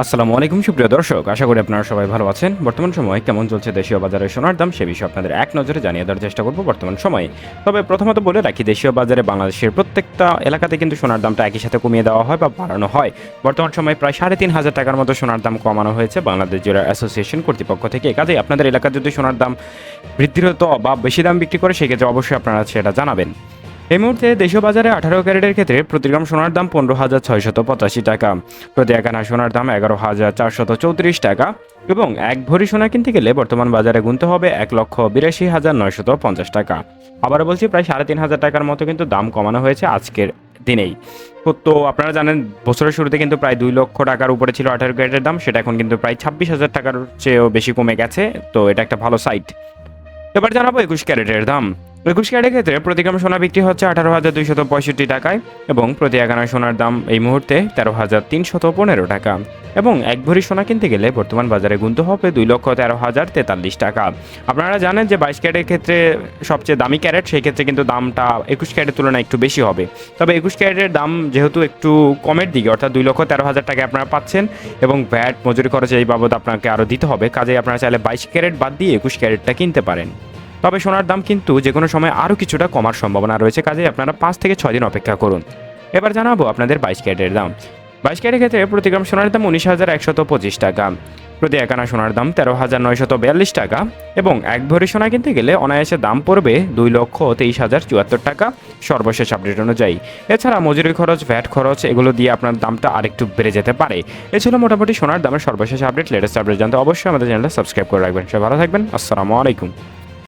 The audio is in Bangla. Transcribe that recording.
আসসালামু আলাইকুম সুপ্রিয় দর্শক, আশা করি আপনারা সবাই ভালো আছেন। বর্তমান সময়ে কেমন চলছে দেশীয় বাজারে সোনার দাম সে বিষয়ে আপনাদের এক নজরে জানিয়ে দেওয়ার চেষ্টা করব বর্তমান সময়ে। তবে প্রথমত বলে রাখি, দেশীয় বাজারে বাংলাদেশের প্রত্যেকটা এলাকাতে কিন্তু সোনার দামটা একই সাথে কমিয়ে দেওয়া হয় বা বাড়ানো হয়। বর্তমান সময়ে প্রায় ৩,৫০০ টাকার মতো সোনার দাম কমানো হয়েছে বাংলাদেশ জুয়েলার অ্যাসোসিয়েশন কর্তৃপক্ষ থেকে। কাজেই আপনাদের এলাকায় যদি সোনার দাম বৃদ্ধির হতো বা বেশি দাম বিক্রি করে, সেক্ষেত্রে অবশ্যই আপনারা সেটা জানাবেন। এই মুহূর্তে দেশীয় বাজারে 18 ক্যারেটের ক্ষেত্রে প্রতি গ্রাম সোনার দাম 15,685 টাকা, প্রতি 1 আনা সোনার দাম 11,434 টাকা এবং এক ভরি সোনা কিনতে গেলে বর্তমান বাজারে গুনতে হবে 1,82,950 টাকা। আবারও বলছি, প্রায় 3,500 টাকার মতো কিন্তু দাম কমানো হয়েছে আজকের দিনেই। তো আপনারা জানেন, বছরের শুরুতে কিন্তু প্রায় 2 লক্ষ টাকার উপরে ছিল 18 ক্যারেটের দাম, সেটা এখন কিন্তু প্রায় 26,000 টাকার চেয়েও বেশি কমে গেছে। তো এটা একটা ভালো সাইট। এবার জানাবো 21 ক্যারেটের দাম। 21 ক্যারেটের ক্ষেত্রে প্রতি গ্রাম সোনা বিক্রি হচ্ছে 18,265 টাকায় এবং প্রতি 1 আনা সোনার দাম এই মুহূর্তে 13,315 টাকা এবং এক ভরি সোনা কিনতে গেলে বর্তমান বাজারে গুনতে হবে 2,13,043 টাকা। আপনারা জানেন যে 22 ক্যারেটের ক্ষেত্রে সবচেয়ে দামি ক্যারেট, সেই ক্ষেত্রে কিন্তু দামটা 21 ক্যারেটের তুলনায় একটু বেশি হবে। তবে 21 ক্যারেটের দাম যেহেতু একটু কমের দিকে, অর্থাৎ 2,13,000 টাকায় আপনারা পাচ্ছেন এবং ভ্যাট মজুরি খরচ এই বাবদ আপনাকে আরও দিতে হবে। কাজেই আপনারা চাইলে 22 ক্যারেট বাদ দিয়ে 21 ক্যারেটটা কিনতে পারেন। তবে সোনার দাম কিন্তু যে কোনো সময় আরও কিছুটা কমার সম্ভাবনা রয়েছে, কাজেই আপনারা 5 থেকে 6 দিন অপেক্ষা করুন। এবার জানাবো আপনাদের 22 ক্যারেটের দাম। 22 ক্যারেটের ক্ষেত্রে প্রতি গ্রাম সোনার দাম 19,125 টাকা, প্রতি 1 আনা সোনার দাম 13,942 টাকা এবং এক ভরি সোনা কিনতে গেলে অনায়াসে দাম পড়বে 2,23,074 টাকা সর্বশেষ আপডেট অনুযায়ী। এছাড়া মজুরি খরচ, ভ্যাট খরচ এগুলো দিয়ে আপনার দামটা আরেকটু বেড়ে যেতে পারে। এ ছিল মোটামুটি সোনার দামের সর্বশেষ আপডেট। লেটেস্ট আপডেট জানতে অবশ্যই আমাদের চ্যানেলটা সাবস্ক্রাইব করে রাখবেন। সবাই ভালো থাকবেন। আসসালামু আলাইকুম।